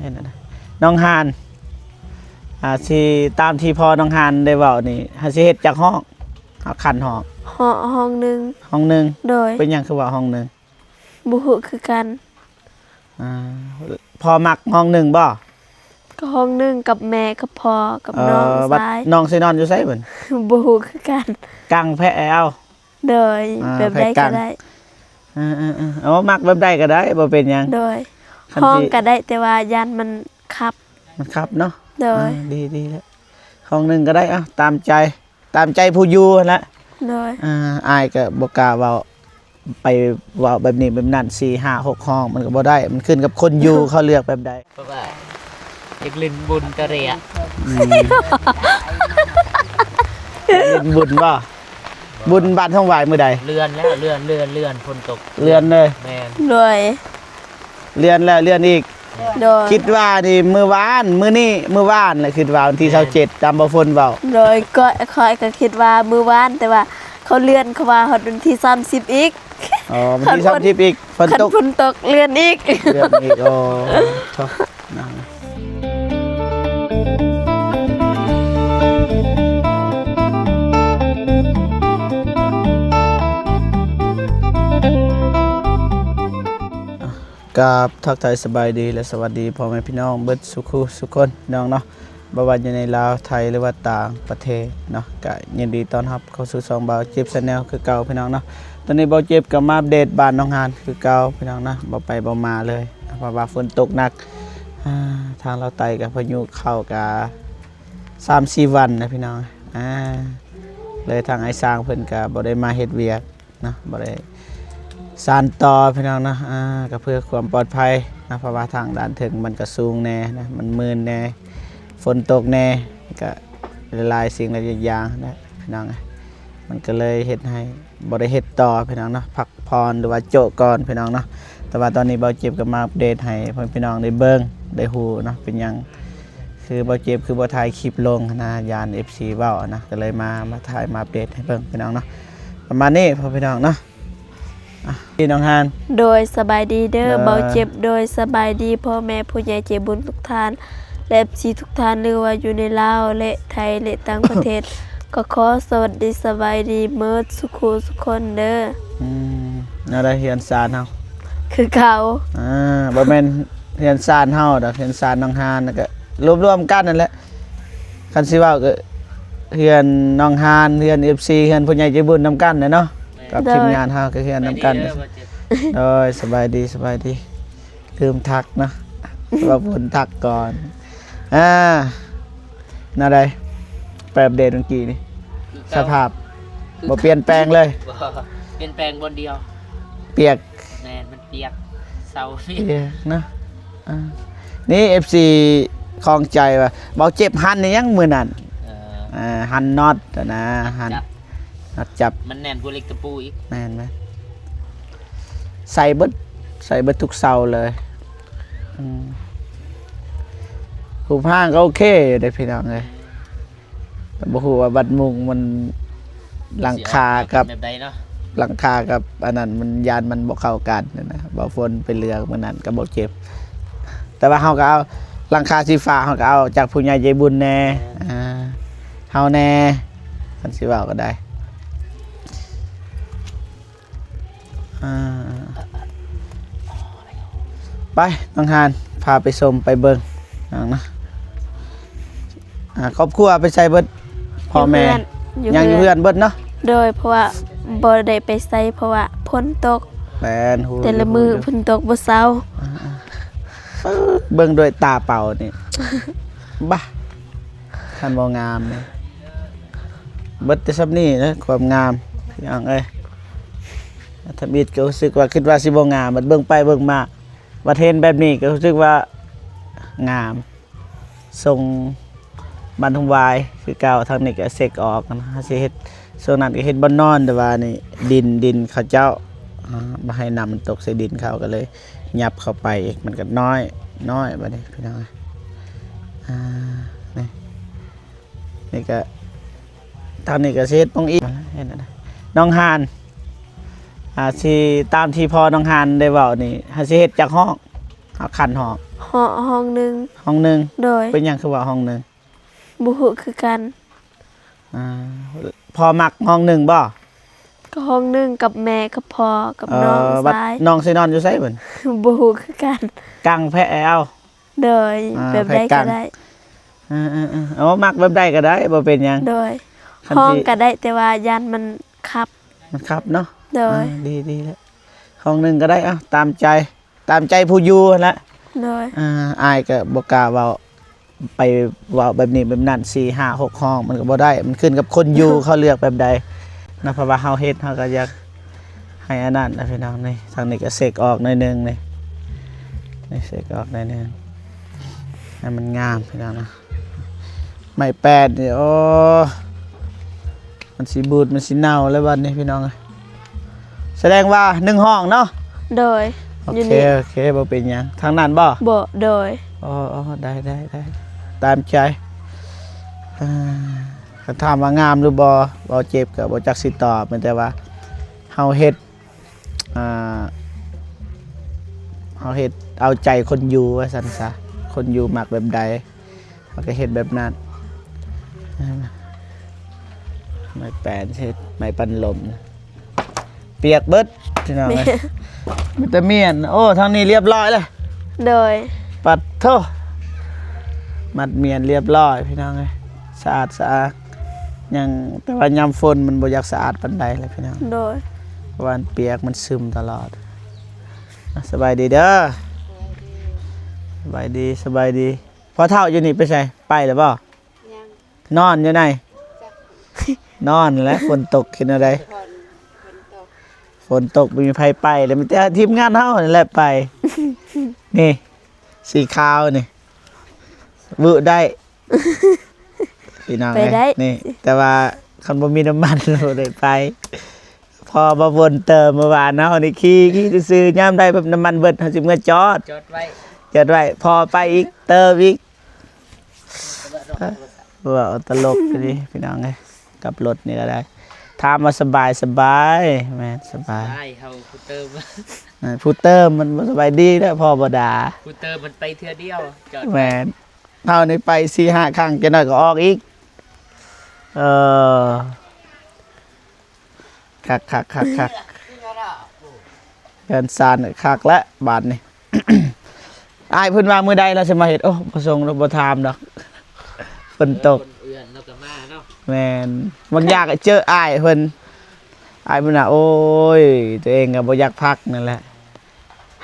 ห็นนะน้องฮานสิตามที่พ่อน้องฮานได้เว้านี่สิเฮ็ดจากห้องเอาคันห้องนึงโดยเป็นหยังคือว่าห้องนึงบ่ฮู้คือกันพอมักห้องนึงบ่ก็ห้องนึงกับแม่กับพ่อกับน้องชายน้องสินอนอยู่ไสเพิ่นบ่ฮู้คือกันกังแพะเอาโดยแบบใดก็ได้มักแบบใดก็ได้บ่เป็นหยังโดยห้องก็ได้แต่ว่ายันมันคับเนาะโดยดีแล้วห้องนึงก็ได้ตามใจผู้อยู่นั่นแหละโดยอายก็บ่กล้าเว้าไปเว้าแบบนี้แบบนั้น4 5 6ห้องมันก็บ่ได้มันขึ้นกับคนอยู่ เขาเลือกแบบใดเพราะว่าเด็กลินบุญกะเรียลินบุญบ่บุญบ้านท้องหวายมื้อใดเลื่อนแล้วเลื่อนฝนตกเลื่อนเลยแม่นโดยเลื่อนแล้วเลื่อนอีกโดยคิดว่านี่มื้อวานมื้อนี้มื้อวานแหละคิดว่าวันที่27ตามบ่ฝนเว้าโดยก็ค่อยก็คิดว่ามื้อวานแต่ว่าเขาเลื่อนเข้ามาฮอดวันที่30อีกวันที่30อีกฝนตกเลื่อนอีกชอบกับทักทายสบายดีและสวัสดีพ่อแม่พี่น้องเบิดสุขคนน้องเนาะบ่ว่าอยู่ในลาวไทยหรือว่าต่างประเทศเนาะก็ยินดีต้อนรับเข้าสู่ช่องบ่าวเจ็บชาแนลคือเก่าพี่น้องเนาะตอนนี้บ่าวเจ็บก็มาอัปเดตบ้านน้องหานคือเก่าพี่น้องนะบ่ไปบ่มาเลยเพราะว่าฝนตกหนักทางเราไต่กับพายุเข้ากับ3-4 วันนะพี่น้องเลยทางไอ้สร้างเพิ่นก็บ่ได้มาเฮ็ดเวียกนะบ่ได้สานต่อพี่น้องนะก็เพื่อความปลอดภัยนะเพราะว่าทางด้านถึงมันก็สูงแน่นะมันมืนแน่ฝนตกแน่ก็หลายสิ่งหลายอย่างนะพี่น้องมันก็เลยเฮ็ดให้บ่ได้เฮ็ดต่อพี่น้องเนาะพักผ่อนหรือว่าโจะก่อนพี่น้องเนาะแต่ว่าตอนนี้เบาเจ็บก็มาอัปเดตให้พี่น้องได้เบิ่งได้ฮู้เนาะเป็นหยังคือเบาเจ็บคือบ่ถ่ายคลิปลงนะยาน FC เว้านะก็เลยมาถ่ายมาอัปเดตให้เบิ่งพี่น้องเนาะประมาณนี้พี่น้องเนาะพี่น้องฮานโดยสบายดีเด้อเบาเจ็บโดยสบายดีพ่อแม่ผู้ใหญ่ใจบุญทุกท่านและพี่ทุกท่านหรือว่าอยู่ในลาวและไทยและต่างประเทศ ก็ขอสวัสดีสบายดีเมิดสุคนเด้ออะไรเฮียนซานเฮาคือเขาบ่แม่นเฮียนซานเฮาดอกเฮียนซานน้องฮานก็รวมกันนั่นแหละคันสิว่าก็เฮียนน้องฮานเฮียน FC เฮียนผู้ใหญ่ใจบุญนำกันเนาะกับทีมงานเฮาก็เฮียนนำกันโดยสบายดีลืมทักนะว่าฝนทักก่อนน่าได้แปรอัปเดตเมื่อกี้นี่สภาพบ่เปลี่ยนแปลงเลยเปลี่ยนแปลงบนเดียวเปียกแม่นมันเปียกเศร้าเปียกนะนี่ FC คลองใจว่าเบาเจ็บหันนี่ยังมื้อนั้นหันน็อตนะหันน็อตจับมันแน่นกว่าเหล็กตะปูอีกแม่นมั้ยใส่เบิดทุกเสาเลยรูปร่างก็โอเคได้พี่น้องเลยแต่บ่ฮู้ว่าบัดมุงมันหลังคากับหลังคากับอันนั้นมันยานมันบ่เข้ากันนะบ่ฝนไปเลือกมื้อนั้นก็บ่เจ็บแต่ว่าเฮาก็เอาหลังคาสีฟ้าเฮาก็เอาจากผู้ใหญ่ใจบุญแน่เฮาแน่คันสิเว้าก็ได้ไปน้องฮานพาไปชมไปเบิ่งนะครอบครัวไปใส่เบิดพ่อแม่ยังอยู่เพื่อนเบิดเนาะโดยเพราะว่าบ่ได้ไปใส่เพราะว่าฝนตกแต่ละมือฝนตกบ่เซาเบิ่งด้วยตาเปล่านี่บ้าท่านบ่งามนี่เบิดแต่ซับนี่นะความงามอย่างเอ้ยถ้าบิดก็รู้สึกว่าคิดว่าสิบ่งามมันเบิ่งไปเบิ่งมาว่าเทนแบบนี้ก็รู้สึกว่างามทรงบันทุงวายคือเก่าทางนี้ก็เสกออกนะสิเฮ็ดโซนนั้นก็เฮ็ดบ่นอนแต่ว่านี่ดินเขาเจ้าบ่ให้น้ำมันตกใส่ดินเขาก็เลยยับเข้าไปอีกมันก็น้อยบัดนี้พี่น้องนี่ก็ทางนี้ก็สิเฮ็ดป้องอีกเห็นนะน้องฮานสิตามที่พ่อน้องฮานได้เว้านี่สิเฮ็ดจากห้อง เอาคันห้อง ห้องหนึง ห้องหนึง โดย เป็นหยังคือว่าห้องหนึง บ่ฮู้คือกัน อ่าพอมักห้องหนึงบ่ ก็ห้องหนึงกับแม่กับพ่อกับน้อง บัด ชาย น้องสินอนอยู่ไสเพิ่น บ่ฮู้คือกัน กังแพะเอา โดย แบบใด ไปกั ก็ น ได้ เอามักแบบใดก็ได้บ่เป็นหยัง โดย คัน ห้อง ที่ ก็ได้แต่ว่ายันมันคับ มันครับเนาะ โดย ดีแล้วห้องหนึงก็ได้ตามใจผู้อยู่นั่นแหละ โดย อายก็บ่กล้าเว้าไปเว้าแบบนี้แบบนั้น4 5 6ห้องมันก็บ่ได้มันขึ้นกับคนอยู่ เขาเลือกแบบใดนะเพราะว่าเฮาเฮ็ดเฮาก็อยากให้อันนั้นนะพี่น้องนี่ทางนี้ก็เสกออกหน่อยหนึงนี่เสกออกหน่อยหนึงให้มันงามพี่น้องนะไม้แปดนี่โอ้มันสิบูดมันสิเน่าแล้วบัดนี้พี่น้องเอ้ยแสดงว่า1ห้องเนาะ โดย โอ อยู่ เค นี่ โอเคบ่เป็นหยังทางนั้นบ่ บ่โดย อ๋อได้ตามใจเขาถามว่างามหรือบ่เจ็บก็บ่จักสิตอบแต่ว่าเฮาเฮ็ดเฮาเฮ็ดเอาใจคนอยู่ว่าซั่นซะคนอยู่มักแบบใดเฮาก็เฮ็ดแบบนั้นไม่แปลนเฮ็ดไม่ปันลมเปียกเบิดพี่น้องเอ้ยมันจะเมียนโอ้ทางนี้เรียบร้อยแล้ว โดย ปัดโทมัดเมียนเรียบร้อยพี่น้องเอ้ยสะอาดยังแต่ว่ายามฝนมันบ่อยากสะอาดปานใดเลยพี่น้อง โดย เพราะว่ามันเปียกมันซึมตลอดสบายดีเด้อสบายดีพอเท่าอยู่นี่ไปใส่ไปหรือเปล่านอนอยู่ไหนนอนแล้วฝนตกขึ้นอะไรฝนตกไม่มีใครไปแล้วมีแต่ทีมงานเฮานี่แหละไป นี่สีขาวนี่บึได้ พี่น้อง ไปได้ นี่แต่ว่าคันบ่มีน้ำมัน เราได้ไป พอมาวนเติมเมื่อวานเนาะนี่ขี่ซื้อยามได้แบบน้ำมันเบิดเฮาสิเมื่อจอด จดไว้ พอไปอีกเติมอีกว่าตลกดิพี่น้องเอ้ยกับรถนี่ก็ได้ถามมาสบายแม่นสบาย ได้เฮาคูเตอร์ ผู้เติมมันบ่สบายดีแล้วพอบ่ด่า คูเตอร์มันไปเทื่อเดียวจอด แม่นเท่านี้ไป 4-5 ครั้งจะน้อยก็ออกอีกคักเดินซานคักและบาดนี่ อ้ายเพิ่นว่ามื้อใดเราสิมาเฮ็ดโอ้บ่ส่งเราบ่ถามดอกฝนตก คนเอื้อนแล้วก็มาเนาะ แม่นบางอย่างก็เจออ้ายเพิ่นน่ะโอ้ยตัวเองก็บ่อยากพักนั่นแหละ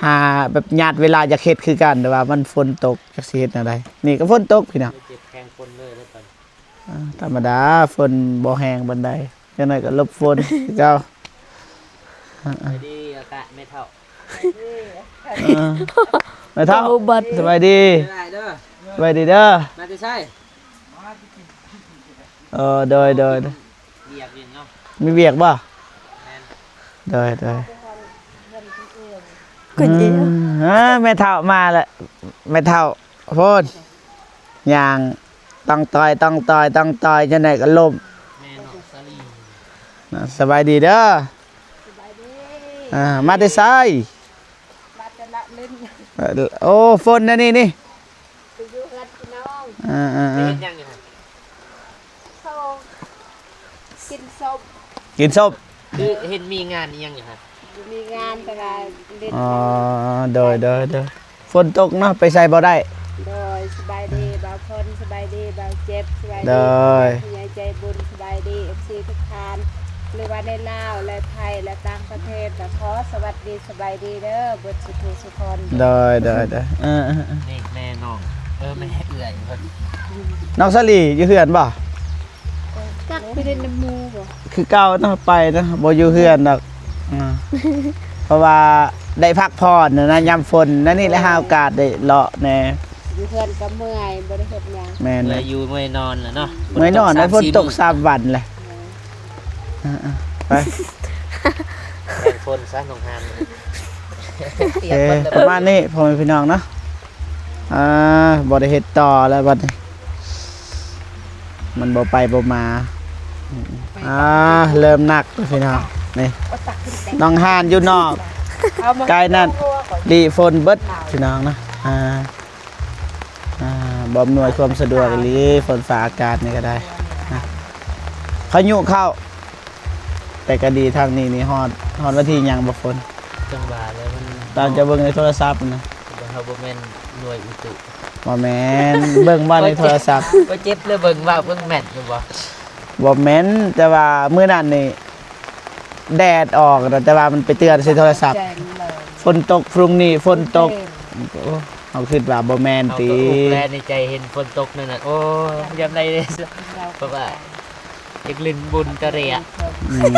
หาแบบญาติเวลาอยากเฮ็ดคือกันแต่ว่ามันฝนตกจักสิเฮ็ดแนวใดนี่ก็ฝนตกพี่น้อง ไม่เจ็บแข้งคนเลยแล้วตอน ธรรมดาฝนบ่แห้งบันไดจังได๋ก็หลบฝนคือเก่า ไปดีอากาศไม่เท่า ไม่เท่า โอ้บัด สบายดี ได้เด้อ สบายดีเด้อ มาจะใช่ โดย เรียกอยู่เนาะ มีเวียกบ่ แม่น โดย ก็เดียว แม่เท่ามาแล้วแม่เท่าพูดย่างต้องต่อยจังได๋ก็ล้ม แม่น้องสลี สบายดีเด้อมาแต่ไสโอ้ฝนนะนี่ไปเฮ็ดยังอยู่ฮะ กินส้ม คือเห็นมีงานอีหยังอยู่ฮะ มีงานแต่ว่าเล่น โดยฝนตกเนาะไปใส่บ่ได้ โดยสบายดีบางคนสบายดีบางเจ็บสบาย โด ดี ย ผู้ใหญ่ใจบุญสบายดีFC ทุกท่านหรือว่าในลาวและไทยและต่างประเทศก็ขอสวัสดีสบายดีเด้อเบิดสุขสุขคน โดยนี่แม่น้องแม่เอื้อยเพิ่น น้องสลีอยู่เฮือนบ่ จักไปเล่นน้ำหมูบ่ คือเก่าเนาะไปนะบ่อยู่เฮือนดอกเพราะว่าได้พักผ่อนนะยามฝนนั่นนี่แหละหาโอกาสได้เลาะแน่ อยู่เพื่อนก็เมื่อยบ่ได้เฮ็ดหยัง แม่น เมื่ เล อย อยู่เมื่อยนอนแหละเนาะ เมื่อยนอนนะฝนตก3วันเลยไป แข่งคนซะน้องฮาน โอเคประมาณนี้พ่อแม่พี่น้องเนาะบ่ได้เฮ็ดต่อแล้วบัดนี้มันบ่ไปบ่มาเริ่มหนักแล้วพี่น้องนี่น้องห่านอยู่นอก ไกลนั่นดีฝนเบิดพี่น้องนะบ่อำนวยความสะดวกอีหลีฝนฟ้าอากาศนี่ก็ได้นะพายุเข้าแต่ก็ดีทางนี้นี่ฮอดวันที่หยังบ่ฝน จังหวะแล้วมัน ตามจะเบิ่งในโทรศัพท์นะ เฮาบ่แม่นหน่วยอุตุ บ่แม่นเบิ่งมาในโทรศัพท์ บ่เจ็บเลยเบิ่งว่าเบิ่งแม่นอยู่บ่ บ่แม่นแต่ว่ามื้อนั้นนี่แดดออกนะแต่ว่ามันไปเตือนในโทรศัพท์ แจ้งเลย ฝนตกพรุ่งนี้ฝนตกโอ้เอาคิดว่าบ่แม่น เฮา ติ ก็อุกแลในใจเห็นฝนตกนั่นน่ะโอ้ยามใดเด้เพราะว่าอยากเล่นบุญกะเรีย อืม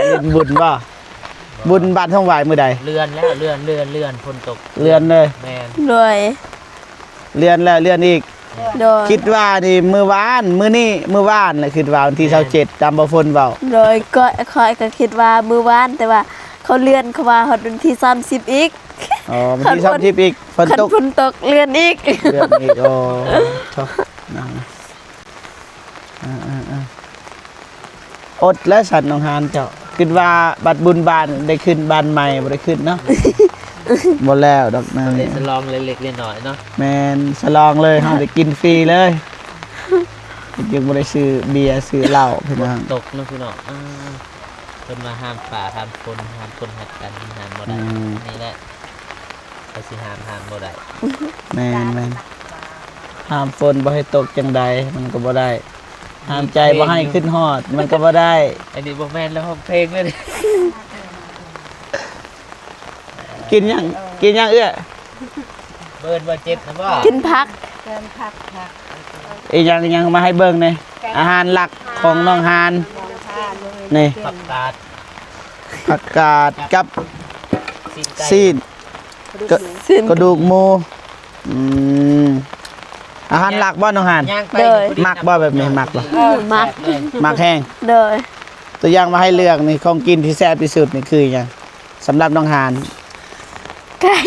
เล่นบุญบ่บุญบ้านท่องหวายมื้อใด เลื่อนแล้วเลื่อนฝนตก เลื่อนเลย แม่น โดย เลื่อนแล้วเลื่อนอีก โดย คิดว่านี่มื้อวานมื้อนี้มื้อวานแหละคิดว่าวันที่27ตามบ่ฝนเว้า โดยก็คอยก็คิดว่ามือวานแต่ว่าเขาเลื่อนเขาว่าฮอดวันที่30อีก อ๋อวันที่30อีกฝน คัน ตก ฝนตกเลื่อนอีก เลื่อนอีกโอ้ชอบนะอดและสัตว์น้องหานเจ้าคิดว่าบัดบุญบานได้ขึ้นบานใหม่บ่ได้ขึ้นเนาะ บ่แล้วดอกนั่น เล่ นี่ นสลองเล็กๆน้อยๆเนาะ แม่นฉลองเลยเฮาได้กินฟรีเลยยังบ่ได้ซื้อเบียร์ซื้อเหล้าพี่น้อง ตกเนาะพี่น้องเพิ่นมาห้ามฝ่าห้ามคนหัดกันห้ามบ่ได้นี่แหละเขาสิห้ามบ่ได้ แม่นห้ามฝนบ่ให้ตกจังใดมันก็บ่ได้ห้ามใจบ่ให้ขึ้นฮอดมันก็บ่ได้ อันนี้บ่แม่นแล้วเพลงเลย กินหยังเอื้อ เบิ่นบ่เจ็บนะบ่ กินพัก เกินพัก อีหยังมาให้เบิ่งนี่อาหารหลักของน้องหาน มองข้ามเลย นี่ ผักกาด ผักกาดกับ ซีนไก่ ซีน ก็ สิ้น กระดูกหมูอาหารหลักบ่น้องหาน ย่างไป มักบ่แบบนี้มักบ่ มัก มักแห้ง โดย ตัวอย่างมาให้เลือกนี่ของกินที่แซ่บที่สุดนี่คือหยังสำหรับน้องหาน ไก่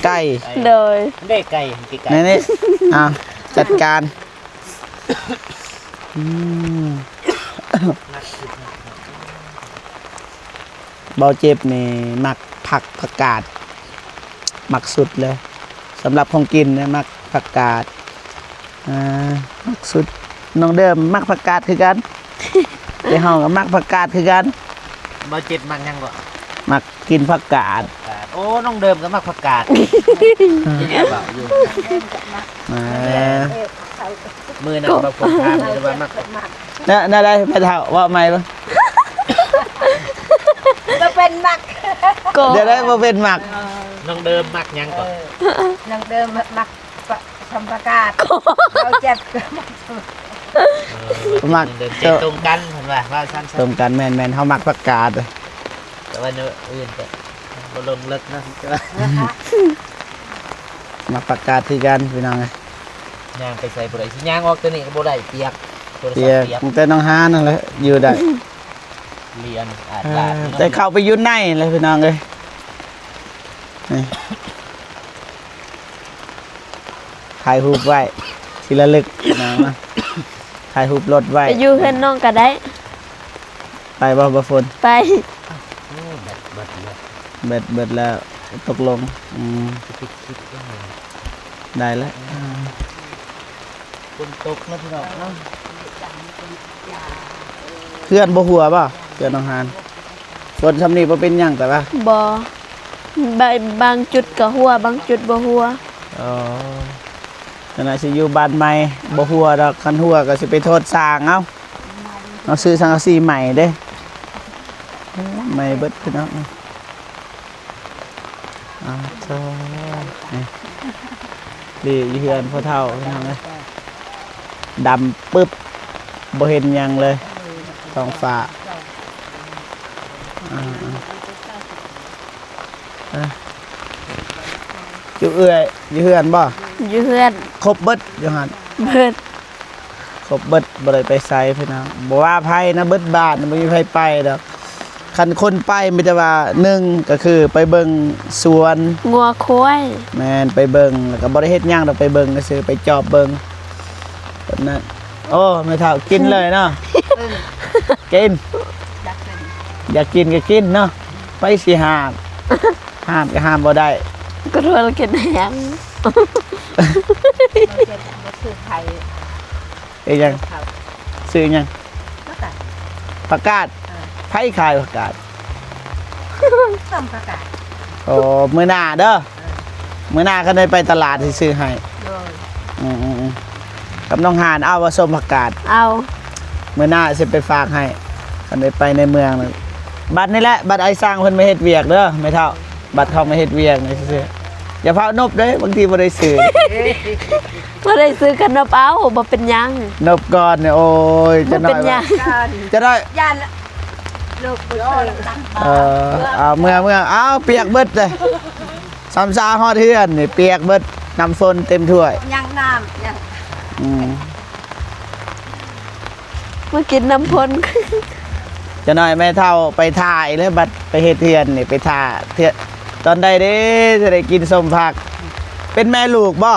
ไก่ โดย ได้ไก่ไก่ นี่จัดการเบาเจ็บนี่มักผักกาดมักสุดเลยสำหรับของกินนะมักผักกาดมักสุดน้องเดิมมักผักกาดคือกัน ในห้องก็มักผักกาดคือกัน บ่เจ็บมักยังบ่ มักกินผักกาด โอ้น้องเดิมก็มักผักกาดอยู่ มือนั่นบ่ผมถามเลยว่ามัก น่าได้ไปเท่าว่าไหมบ้าง ก็เป็นมัก ก็ เดี๋ยวได้มาเป็นหมัก น้องเดิมมักยังก่อน นังเดิมมักทำประกาศเราเจ็บ หมัก เดิมเจ็บตรงกันเห็นว่าสั้น ตรงกันแมนเขาหมักผักกาด ๆแต่ว่าเนื้ออื่นก็บ่ลงลึกนะใช่ป่ะ หมักผักกาดคือกันพี่น้องไง ย่างไปใส่บ่ได้สิย่างออกตัวนี้ก็บ่ได้เปียกโทรศัพ เปีย ท์ ก เปียก แต่น้องฮานั่นแหละอยู่ได้ เรียนอาจ แต่เข้าไปอยุ่นในเลยพี่น้องเลยนี่ถ่ายรูปไว้ทีละลึกพี่น้องนะถ่ายรูปรถไว้ ไปอยู่เพื่อนน้องก็ได้ ไปบ่ฝน ไป เบิด เบิดแล้วตกลงคิดยังไง ได้แล้ว ฝนตกนะพี่น้องเนาะ เพื่อนบ่หัวป่ะเพื่อนน้องฮานฝนสำนีบ่เป็นหยังแต่ว่า บ่บางจุดก็หัวบางจุดบ่หัว อ๋อขณะสิอยู่บ้านใหม่บ่หัวดอกคันหัวก็สิไปโทษสร้างเอาซื้อสังกะสีใหม่เด้ใหม่เบิดพี่น้องเจ้านี่ดีอยู่เฮือนพ่อเฒ่าพี่น้องเอ้ยดำปึ๊บบ่เห็นหยังเลยท้องฟ้าอยู่เอื้อยอยู่เฮือนบ่ อยู่เพื่อน ครบเบิดอยู่หั่น เบิด ครบเบิดบ่ได้ไปไสพี่น้องบ่ว่าไผนะเบิดบ้านบ่มีไผไปดอกคันคนไปมีแต่ว่า1ก็คือไปเบิ่งสวน งัวควาย แม่นไปเบิ่งแล้วก็บ่ได้เฮ็ดหยังดอกไปเบิ่งซื่อไปจอบเบิ่งแบบนั้นโอ้แม่เฒ่ากินเลยเนาะกิน อยากกินก็กินเนาะไปสิห้ามห้ามก็ห้ามบ่ได้ ก็รัวกินแหง เราจะมาซื้อไข่ เอ้ยยัง เขา ซื้อยัง ก็ตัด ประกาศไผขายประกาศ ต้มประกาศ โอ้มื้อหน้าเด้อมื้อหน้าก็ได้ไปตลาดสิซื้อให้ โดย กับน้องหานเอาว่าส้มประกาศ เอา มื้อหน้าสิไปฝากให้กันได้ไปในเมืองน่ะบัตรนี่แหละบัตรไอ้สร้างเพิ่นมาเฮ็ดเวียกเด้อไม่เท่าบัตรเขามาเฮ็ดเวียกนี่ซื่อๆอย่าพานบเด้อบางทีบ่ได้ซื้อ บ่ได้ซื้อกันนบเอาบ่เป็นหยัง นบก่อนเนี่ยโอ้ย บ่ จะน้ เป็ อน ย หยั ว่าง การ จะได้ ยันลูกบุญตั้ง เอาเมื่อเอาเปียกเบิดเลยซ้ำซาฮอดเทือนนี่เปียกเบิดน้ำฝนเต็มถ้วย ยังน้ำยัง อืม มากินน้ำพล จะน้อยแม่เท่าไปถ่ายเลยบัดไปเฮ็ดเทือนนี่ไปถ่าเทือนตอนใดเด้จะได้กินส้มผัก เป็นแม่ลูกบ่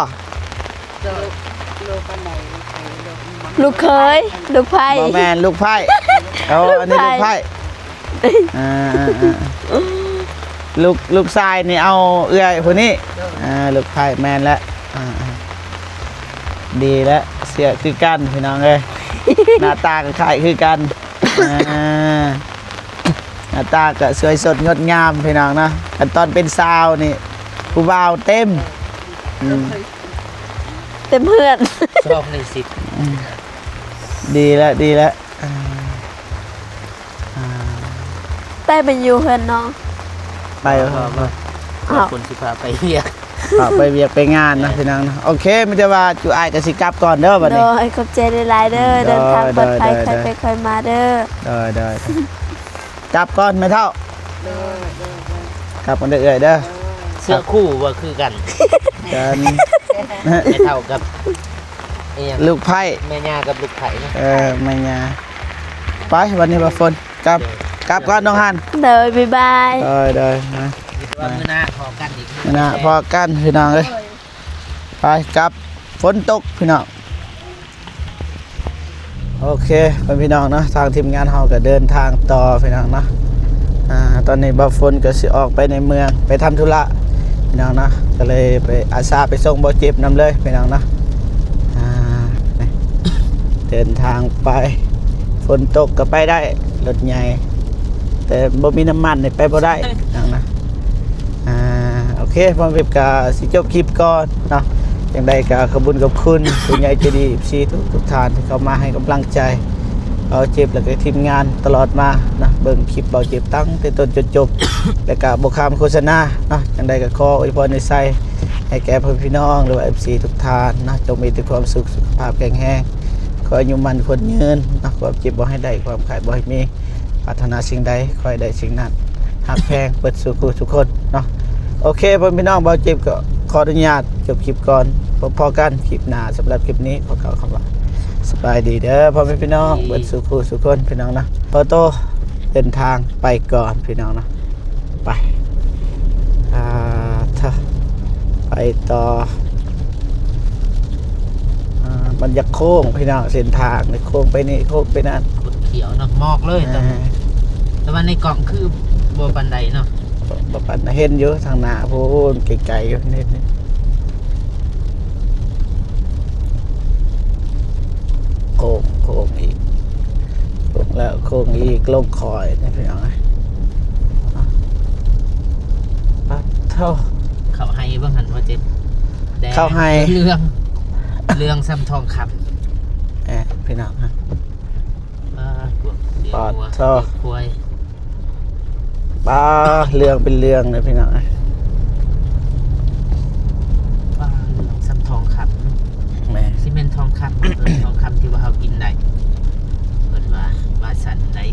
ลูกกันไหนไข่ลูกมัน ลูกเคยลูกไผ่ บ่แม่นลูกไผ่เอาอันนี้ลูกไผ่อ่าลูกชายนี่เอาเอื้อยคนนี้ลูกไผ่แม่นแล้วดีแล้วเสียคือกันพี่น้องเอ้ย หน้าตาก็คล้ายคือกันหน้าตาก็สวยสดงดงามพี่น้องนะแต่ตอนเป็นสาวนี่ผู้บ่าวเต็มอืม เต็มเพื่อน ชอบในสิทธิ์ ดีแล้วดีแล้ว ได้ไปอยู่เพื่อนน้อง ไป ขอบคุณสิพาไปเรียก ไปเวียกไปงานนะพี่น้องนะโอเคไม่ได้ว่าจูอายกับสิกลับก่อนเด้อบัด โด นี้ ยขอบใจหลายๆเด้อเดินทางปลอดภัยใครไปใครมาเด้อ ได้จับก่อนไม่เท่า กลับกันเด้อเด้อ เสื้อคู่ว่าคือกัน กัน ไม่เท่ากับไอ้หยัง ลูกไผ่ แม่ย่ากับลูกไผ่นะ ไม่ยาไปวันนี้บ่ฝนกลับก่อนน้องฮัน เด้อบ๊ายบาย ได้นะ คิดว่ามื้อหน้าพอกันอีก นะพอกันพี่น้องเอ้ยไปกลับฝนตกพี่น้องโอเคพี่น้องเนาะทางทีมงานเฮาก็เดินทางต่อพี่น้องเนาะตอนนี้บ่ฝนก็สิออกไปในเมืองไปทำธุระพี่น้องเนาะก็เลยไปอาสาไปส่งบ่เจ็บนำเลยพี่น้องเนาะนี่เดินทางไปฝนตกก็ไปได้รถใหญ่แต่บ่มีน้ำมันนี่ไปบ่ได้พี่น้องนะโอเคพอเว็บกาสิจบคลิปก่อนเนาะอย่างใดก็ขอบคุณกับคุณผู้ใหญ่ใจดีซีทุกท่านที่เข้ามาให้กำลังใจเบาเจ็บแล้วก็ทีมงานตลอดมานะเบิ่งคลิปเบาเจ็บตั้งแต่ต้นจนจบแล้วก็บ่ข้ามโฆษณาเนาะอย่างใดก็ขออวยพรในไส้ให้แก่พ่อพี่น้องหรือว่า FC ทุกท่านนะจงมีแต่ความสุขสุขภาพแข็งแรงขออายุมันคนยืนนะความเจ็บบ่ให้ได้ความขายบ่ให้มีปรารถนาสิ่งใดขอให้ได้สิ่งนั้นหักแพงเปิดสู่ทุกคนเนาะโอเคพ่อพี่น้องเบาเจ็บก็ขออนุญาตจบคลิปก่อนพอกันคลิปหน้าสำหรับคลิปนี้ขอกล่าวคำว่าสบายดีเด้อพ่อแม่พี่น้องเปิดสู่ทุกคนพี่น้องนะพอโตเดินทางไปก่อนพี่น้องนะไปไปต่อมันจะโค้งพี่น้องเส้นทางโค้งไปนี่โค้งไปนั่น กดเขียวเนาะหมอกเลยแต่ว่าในกล่องคือบัวปันไดเนาะ บปันเห็นอยู่ทางหน้าพูนไกลๆอยู่นิดนึงโค้งอีกโค้งแล้วโค้งอีกลงคอยนี่พี่น้องเท่า เขาให้บ้างหันว่าเจ็บแดง เข้าให้ เรื่องซ้ำทองคำ พี่น้องฮะ ปอด ท่อ ควาย ป้าเรื่องเป็นเรื่องเลยพี่น้อง ป้าเรื่องซ้ำทองคำ แม่ ซีเมนต์ทองคำ ทองคำที่ว่าเขากินได้เปิดว่าสันได้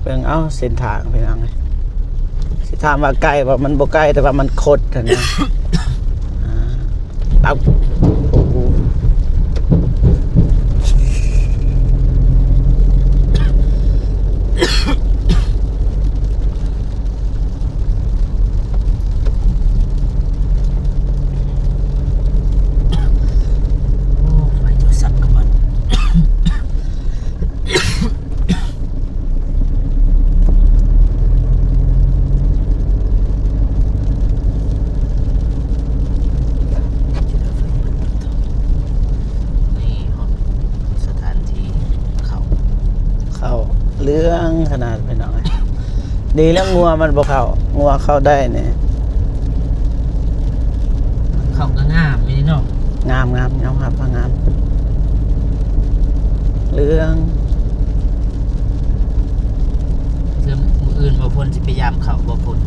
เบิ่งเอาเส้นทางพี่น้องสิถามว่าใกล้ว่ามันบ่ใกล้แต่ว่ามันคดนะเอาโอ้โห ขนาดพี่น้องดีแล้วงัวมันบ่เข้างัวเข้าได้เนี่ย เขาก็งามไม่ได้เนาะ งามครับงามเรื่อง เรื่องมืออื่นบ่พ้นสิพยายามเขาบ่พ้น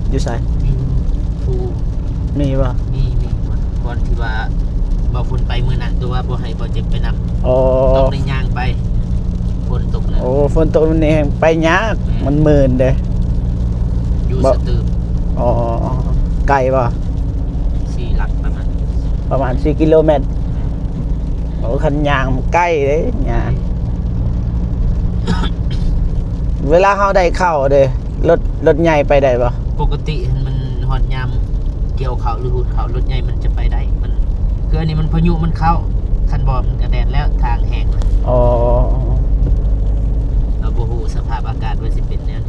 อยู่ไส อยู่ภู มีบ่ มีก่อนที่ว่าบ่พ้นไปมื้อนั้นตัวว่าบ่ให้บ่เจ็บไปนำ โอ้ ต้องได้ย่างไปฝนตกนะ โอ้ฝนตกมันนี่แห้งไปยากมันหมื่นเด้ อยู่ บ่ สตืบ อ๋อไกลบ่ 4หลักประมาณ 4กิโลเมตรโอ้คันยางมันใกล้เด้ยางเวลาเฮาได้เข้าเด้รถใหญ่ไปได้บ่ ปกติมันฮอดยามเกี่ยวเขาหรือหูดเขารถใหญ่มันจะไปได้มันคืออันนี้มันพายุมันเข้าคันบ่มันก็แดดแล้วทางแห้งแล้ว อ๋อ เราบ่ฮู้สภาพอากาศว่าสิเป็นแนว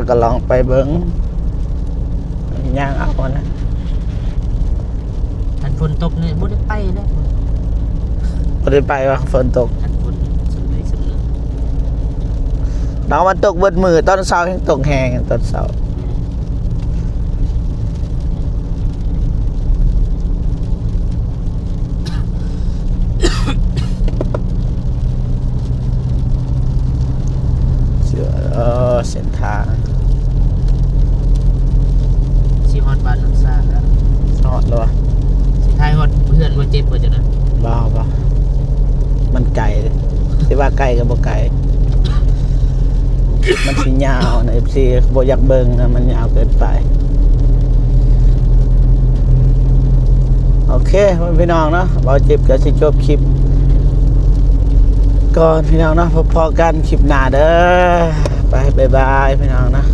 ก็ลองไปเบิ่งย่างเอานะ คันฝนตกนี่บ่ได้ไปแล้ว บ่ได้ไปว่าฝนตก คันฝนสำได้สำนึก น้องมันตกเบิดมือตอนเช้ายังตกแห้งตอนเช้าเส้นทาง สิฮอดบ้านน้ำซาแล้ว ฮอดแล้ววะ สิทายฮอดเพื่อนบ่เจ็บบ่จังนั้น บ้ามันไกลสิว่าไกลก็บ่ไกลมันสิยาวนะ FC บ่อยากเบิ่งนะมันยาวเกินไปโอเคพี่น้องเนาะบ่เจ็บก็สิจบคลิปก่อนพี่น้องเนาะพอๆกันคลิปหน้าเด้อไปบ๊ายบายพี่น้องนะ